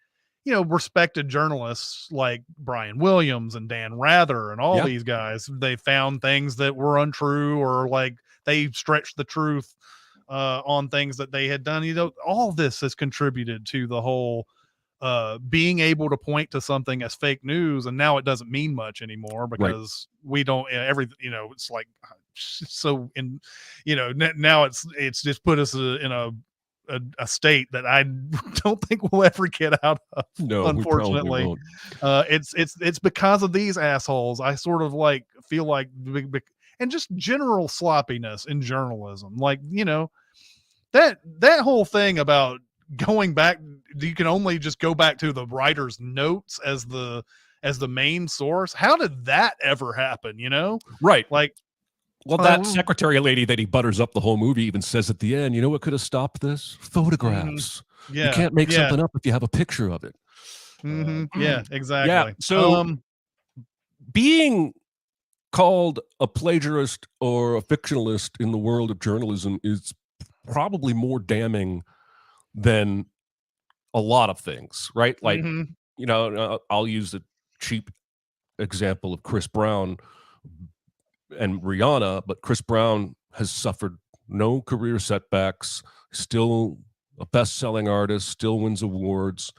respected journalists like Brian Williams and Dan Rather and all these guys, they found things that were untrue, or like they stretched the truth on things that they had done. All this has contributed to the whole being able to point to something as fake news, and now it doesn't mean much anymore because we don't it's like so in now it's just put us in a state that I don't think we'll ever get out of. No, unfortunately. It's because of these assholes. I sort of like feel like and just general sloppiness in journalism, like that whole thing about going back, you can only just go back to the writer's notes as the main source. How did that ever happen? Right. Like, well, that secretary lady that he butters up the whole movie even says at the end, you know what could have stopped this? Photographs. You can't make something up if you have a picture of it. Yeah, exactly. Yeah. So being called a plagiarist or a fictionalist in the world of journalism is probably more damning than a lot of things, right? Like, I'll use a cheap example of Chris Brown and Rihanna, but Chris Brown has suffered no career setbacks, still a best-selling artist, still wins awards.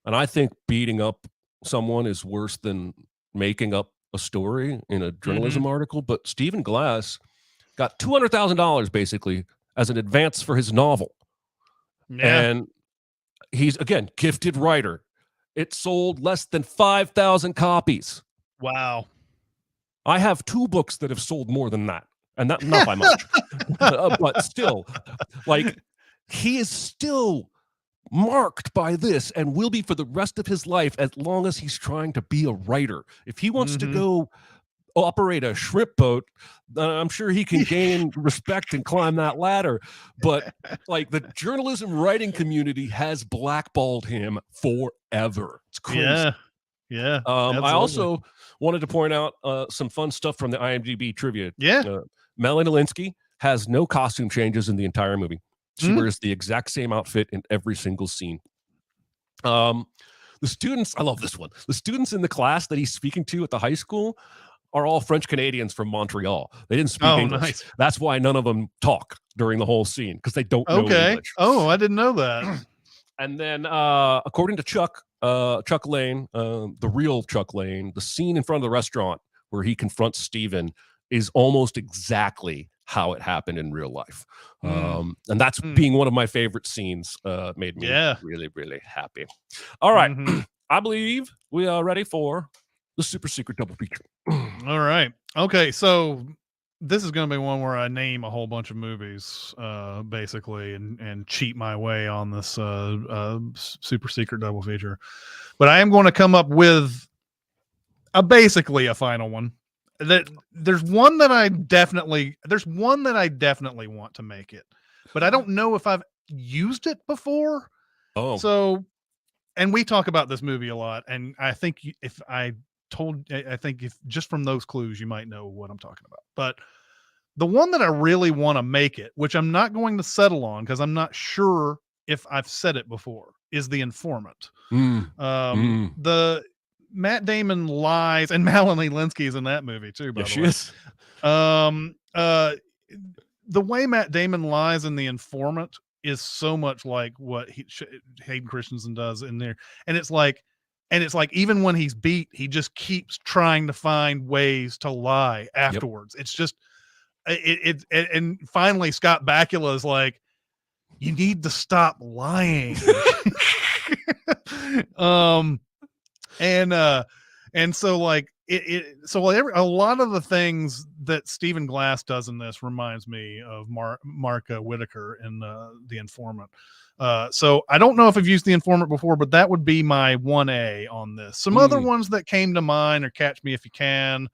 And I think beating up someone is worse than making up a story in a journalism article. But Stephen Glass got $200,000 basically as an advance for his novel. And he's, again, gifted writer. It sold less than 5,000 copies. Wow. I have 2 books that have sold more than that, and not by much. But still, like, he is still marked by this and will be for the rest of his life as long as he's trying to be a writer. If he wants to go operate a shrimp boat, I'm sure he can gain respect and climb that ladder. But like, the journalism writing community has blackballed him forever. It's crazy. Yeah. I also wanted to point out some fun stuff from the IMDb trivia. Melanie Linsky has no costume changes in the entire movie. She wears the exact same outfit in every single scene. The students, I love this one. The students in the class that he's speaking to at the high school are all French Canadians from Montreal. They didn't speak English. Nice. That's why none of them talk during the whole scene, because they don't know English. Oh, I didn't know that. And then, according to Chuck Lane, the real Chuck Lane, the scene in front of the restaurant where he confronts Steven is almost exactly how it happened in real life. And that's being one of my favorite scenes, made me really, really happy. All right. I believe we are ready for the super secret double feature. All right. Okay. So this is going to be one where I name a whole bunch of movies, basically, and cheat my way on this super secret double feature. But I am going to come up with basically a final one. that there's one that I definitely want to make it, but I don't know if I've used it before. Oh, So, and we talk about this movie a lot, and I think if I think if just from those clues, you might know what I'm talking about. But the one that I really want to make it, which I'm not going to settle on because I'm not sure if I've said it before, is The Informant. mm, mm. The Matt Damon lies, and Melanie Linsky is in that movie too, by Yes, the she way. is. Um, uh, the way Matt Damon lies in The Informant is so much like what Hayden Christensen does in there, and it's like even when he's beat, he just keeps trying to find ways to lie Yep. afterwards. It's just and finally Scott Bakula is like, you need to stop lying. um and so like a lot of the things that Stephen Glass does in this reminds me of Mark Whitaker in The Informant. So I don't know if I've used The Informant before, but that would be my 1A on this. Some other Mm, ones that came to mind are Catch Me If You Can,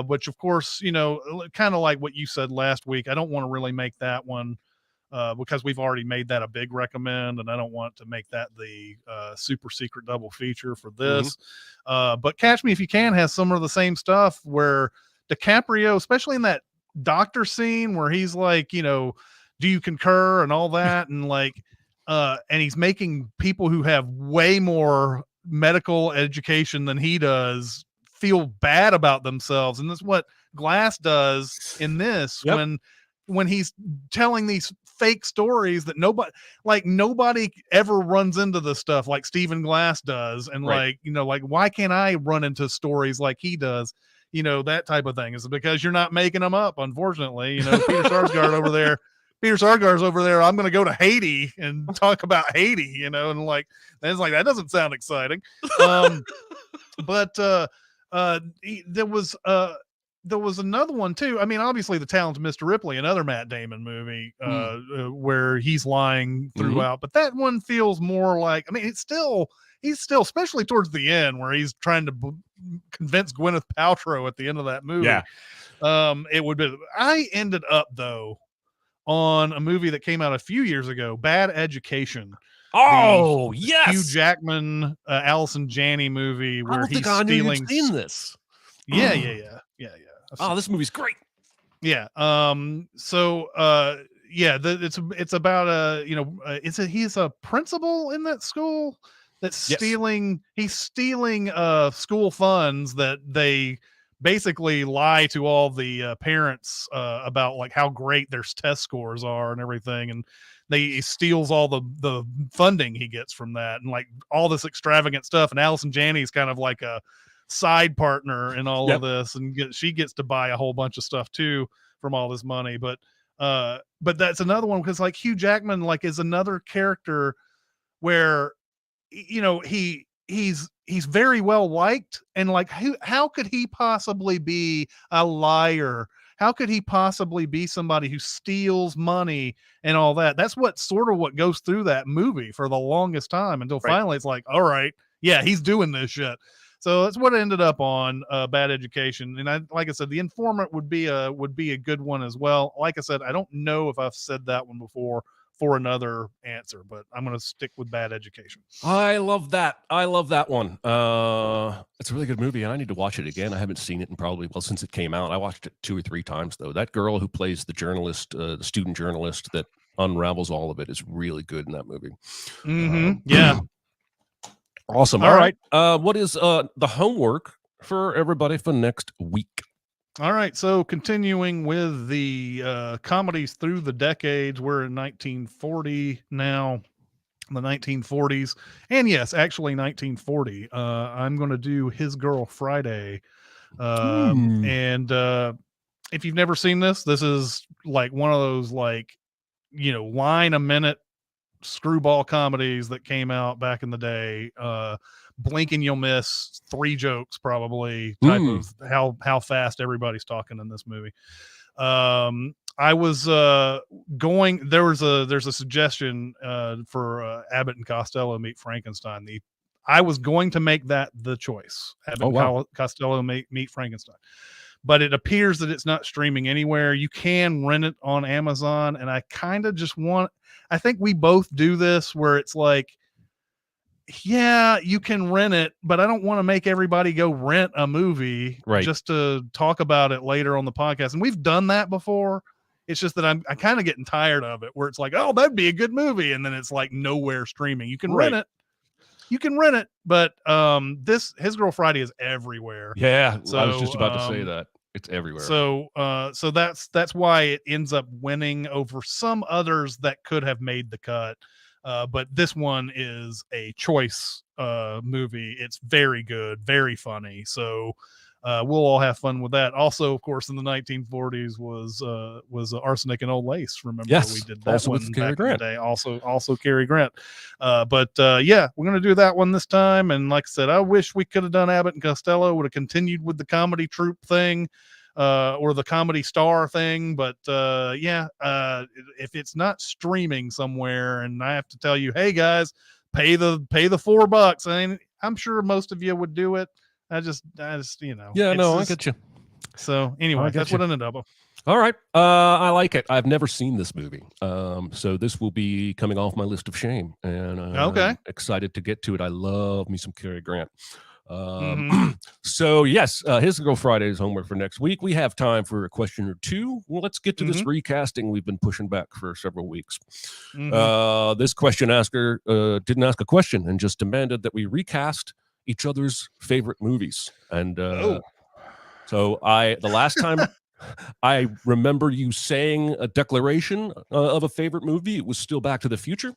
which of course, kind of like what you said last week. I don't want to really make that one because we've already made that a big recommend, and I don't want to make that the super secret double feature for mm-hmm. this. But Catch Me If You Can has some of the same stuff where DiCaprio, especially in that doctor scene where he's like, do you concur and all that, and like, and he's making people who have way more medical education than he does feel bad about themselves, and that's what Glass does in this Yep. when he's telling these fake stories that nobody ever runs into the stuff like Stephen Glass does. And Right. like, why can't I run into stories like he does? That type of thing. Is because you're not making them up, unfortunately. Peter Sarsgaard's over there. I'm going to go to Haiti and talk about Haiti, and like, and it's like, that doesn't sound exciting. But there was another one too. I mean, obviously, The Talented Mr. Ripley, another Matt Damon movie, where he's lying Mm-hmm. throughout. But that one feels more like, I mean, he's still, especially towards the end, where he's trying to convince Gwyneth Paltrow at the end of that movie. Yeah. It would be. I ended up though on a movie that came out a few years ago, Bad Education. Oh, The yes. Hugh Jackman, Allison Janney movie I where don't think he's I knew you'd stealing. seen this. Yeah. Oh, this movie's great. Yeah. So, yeah, it's about he's a principal in that school that's Yes. stealing. He's stealing school funds that they basically lie to all the parents about like how great their test scores are and everything, and he steals all the funding he gets from that and like all this extravagant stuff. And Allison Janney's kind of like a side partner in all of this, and she gets to buy a whole bunch of stuff too from all this money. But that's another one because like Hugh Jackman like is another character where he's very well liked, and like how could he possibly be a liar? How could he possibly be somebody who steals money and all that? That's what goes through that movie for the longest time until Right. finally it's like, all right, yeah, he's doing this shit. So that's what it ended up on Bad Education. And like I said, The Informant would be a good one as well. Like I said, I don't know if I've said that one before for another answer, but I'm going to stick with Bad Education. I love that. I love that one. It's a really good movie, and I need to watch it again. I haven't seen it in probably, since it came out. I watched it 2 or 3 times, though. That girl who plays the journalist, the student journalist that unravels all of it is really good in that movie. Yeah. Awesome. All right. What is the homework for everybody for next week? All right, so continuing with the comedies through the decades, we're in 1940 now, the 1940s, and yes, actually 1940. I'm going to do His Girl Friday, and if you've never seen this is like one of those like line a minute screwball comedies that came out back in the day. Blink and you'll miss 3 jokes probably type of how fast everybody's talking in this movie. I was there's a suggestion for Abbott and Costello Meet Frankenstein. I was going to make that the choice. Abbott and Costello Meet Frankenstein. but it appears that it's not streaming anywhere. You can rent it on Amazon, and I kind of just want. I think we both do this where it's like, yeah, you can rent it, but I don't want to make everybody go rent a movie just to talk about it later on the podcast. And we've done that before. It's just that I'm kind of getting tired of it, where it's like, oh, that'd be a good movie, and then it's like nowhere streaming. You can rent it. You can rent it, but this His Girl Friday is everywhere. Yeah, so, I was just about to say that. It's everywhere. So so that's why it ends up winning over some others that could have made the cut. But this one is a choice movie. It's very good, very funny. So we'll all have fun with that. Also, of course, in the 1940s was Arsenic and Old Lace. Remember, we did that also one with back Cary Grant. in the day. Also Cary Grant. But yeah, we're gonna do that one this time. And like I said, I wish we could have done Abbott and Costello. Would have continued with the comedy troupe thing. Or the comedy star thing, but if it's not streaming somewhere, and I have to tell you, hey guys, pay the $4. I mean, I'm sure most of you would do it. I just I get you. So anyway, that's what ended up. All right, I like it. I've never seen this movie, so this will be coming off my list of shame, and I'm excited to get to it. I love me some Cary Grant. So yes, His Girl Friday is homework for next week. We have time for a question or two. Well, let's get to this recasting we've been pushing back for several weeks. This question asker didn't ask a question and just demanded that we recast each other's favorite movies. And so the last time I remember you saying a declaration of a favorite movie, it was still Back to the Future.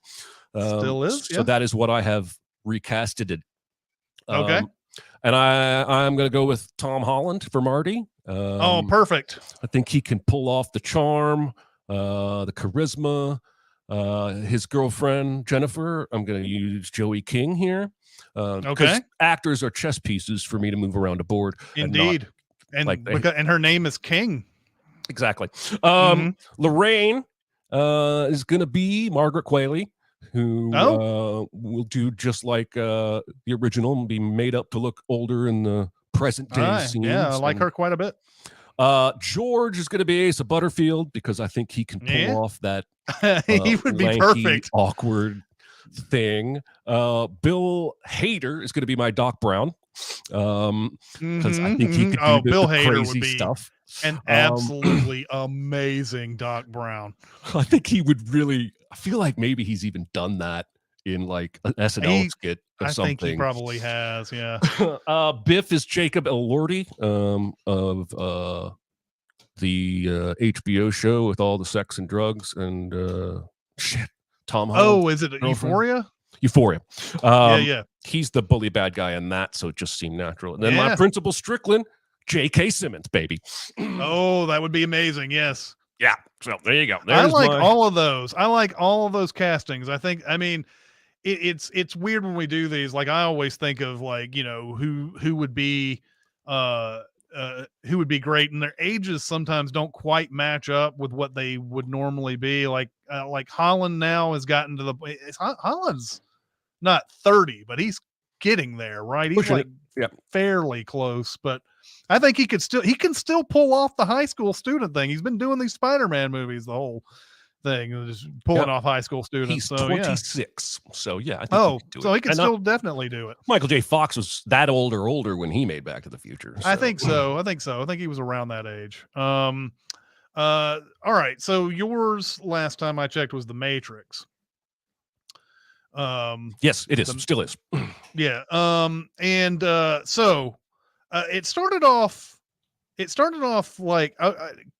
Still is. So that is what I have recasted it. Okay. And I'm going to go with Tom Holland for Marty. Perfect. I think he can pull off the charm, the charisma. His girlfriend, Jennifer, I'm going to use Joey King here. Because actors are chess pieces for me to move around a board. Indeed. And her name is King. Exactly. Lorraine is going to be Margaret Qualley, who will do just like the original and be made up to look older in the present day scenes. Yeah, I like her quite a bit. George is going to be Asa Butterfield because I think he can pull off that he would be lanky, perfect, awkward thing. Bill Hader is going to be my Doc Brown because I think he could do Bill the Hader crazy would be stuff. An absolutely amazing Doc Brown. I think he would really. I feel like maybe he's even done that in like an SNL skit or something. I think he probably has. Yeah. Biff is Jacob Elordi of the HBO show with all the sex and drugs and Tom Holland. Is it Euphoria? Euphoria. Yeah. He's the bully bad guy in that, so it just seemed natural. And then my Principal Strickland, J.K. Simmons, baby. That would be amazing. Yes. Yeah. So there you go. I like all of those. I like all of those castings. It's weird when we do these. Like I always think of like, who would be great, and their ages sometimes don't quite match up with what they would normally be. Like Holland now has gotten to Holland's not 30, but he's getting there, right? He's fairly close, but I think he can still pull off the high school student thing. He's been doing these Spider-Man movies, the whole thing, just pulling off high school students. He's 26, so yeah. I think he can still definitely do it. Michael J. Fox was that older when he made Back to the Future. So. I think so. I think he was around that age. All right. So yours last time I checked was The Matrix. Yes, it is. Still is. Yeah. So it started off like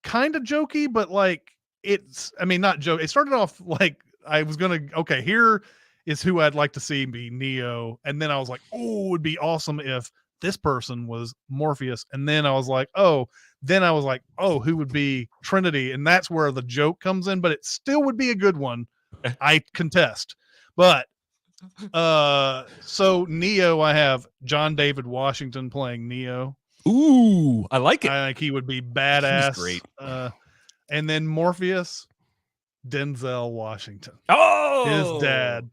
kind of jokey, but like not joke. It started off like I was here is who I'd like to see be Neo, and then I was like, it would be awesome if this person was Morpheus, and then I was like, who would be Trinity, and that's where the joke comes in, but it still would be a good one. I contest. But so Neo, I have John David Washington playing Neo. Ooh, I like it. I think he would be badass. He's great. And then Morpheus, Denzel Washington. Oh,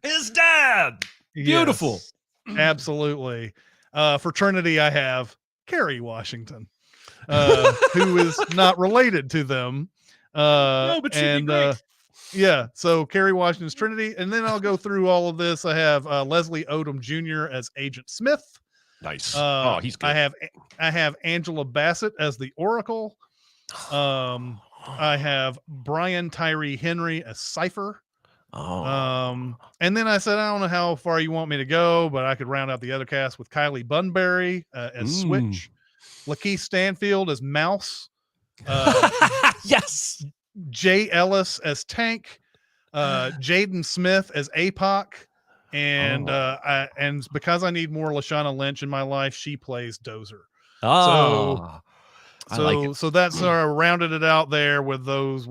his dad. Beautiful. Yes, absolutely. For Trinity, I have Kerry Washington. who is not related to them. No, but she'd be great. Yeah, so Kerry Washington's Trinity, and then I'll go through all of this. I have Leslie Odom Jr. as Agent Smith. Nice. Oh, he's good. I have Angela Bassett as the Oracle. I have Brian Tyree Henry as Cypher. And then I said, I don't know how far you want me to go, but I could round out the other cast with Kylie Bunbury as Switch, Lakeith Stanfield as Mouse, yes, Jay Ellis as Tank, Jaden Smith as APOC, and and because I need more Lashana Lynch in my life, she plays Dozer. I like it. So that's rounded it out there with those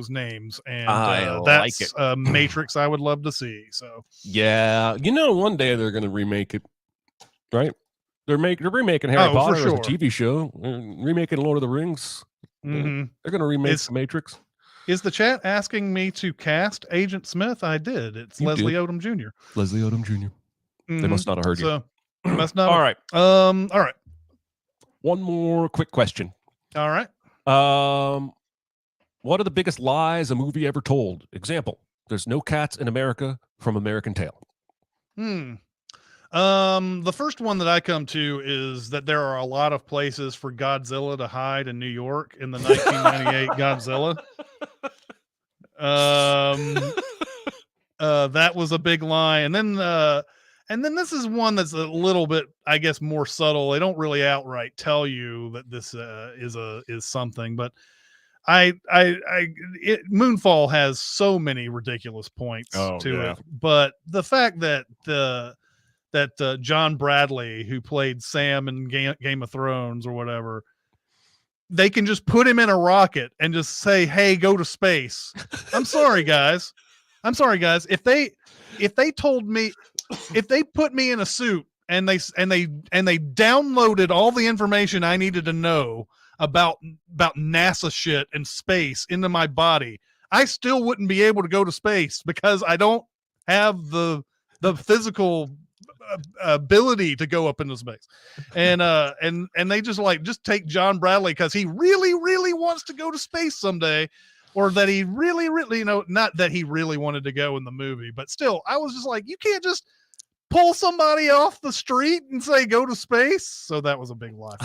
names, and that's Matrix I would love to see. So yeah, one day they're going to remake it, right? They're remaking Harry Potter as a TV show. They're remaking Lord of the Rings. Mm-hmm. They're going to remake the Matrix. Is the chat asking me to cast Agent Smith? I did. It's Leslie Odom Jr. Leslie Odom Jr. Mm-hmm. They must not have heard you. Must not. All right. All right. One more quick question. All right. What are the biggest lies a movie ever told? Example: there's no cats in America from American Tail. The first one that I come to is that there are a lot of places for Godzilla to hide in New York in the 1998 Godzilla. That was a big lie. And then this is one that's a little bit, I guess, more subtle. They don't really outright tell you that this is something, but Moonfall has so many ridiculous points to it. But the fact that John Bradley, who played Sam in Game of Thrones or whatever, they can just put him in a rocket and just say, "Hey, go to space." I'm sorry, guys. If they told me, if they put me in a suit and they downloaded all the information I needed to know about NASA shit and space into my body, I still wouldn't be able to go to space because I don't have the physical ability to go up into space. And they just take John Bradley because he really, really wants to go to space someday. Or that he really, really, not that he really wanted to go in the movie, but still, I was just like, you can't just pull somebody off the street and say, go to space. So that was a big lie.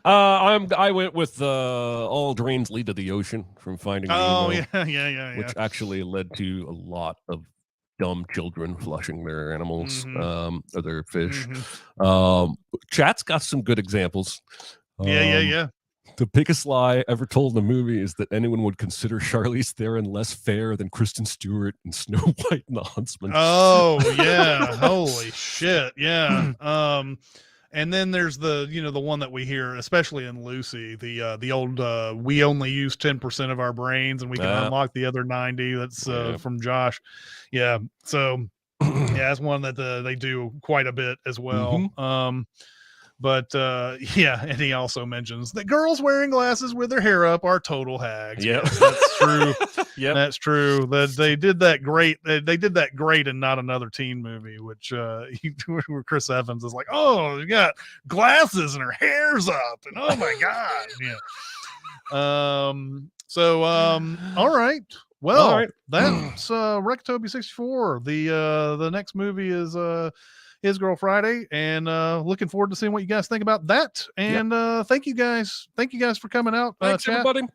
I went with all drains lead to the ocean from Finding Nemo. Yeah. Which actually led to a lot of dumb children flushing their animals, or their fish. Chat's got some good examples. Yeah. The biggest lie ever told in the movie is that anyone would consider Charlize Theron less fair than Kristen Stewart in Snow White and the Huntsman. Oh yeah, holy shit, yeah. And then there's the one that we hear, especially in Lucy, the old we only use 10% of our brains and we can unlock the other 90. That's from Josh. Yeah, so yeah, that's one that they do quite a bit as well. But yeah, and he also mentions that girls wearing glasses with their hair up are total hags. Yeah, that's true. Yeah, that's true. That they did that great. They did that great in Not Another Teen Movie, which where Chris Evans is like, oh, you got glasses and her hair's up, and oh my god, yeah. All right. Well, that's Recotopia 64. The next movie is His Girl Friday, and looking forward to seeing what you guys think about that. And thank you guys for coming out. Thanks, chat. everybody.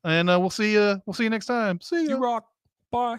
And we'll see you next time. See you. You rock. Bye.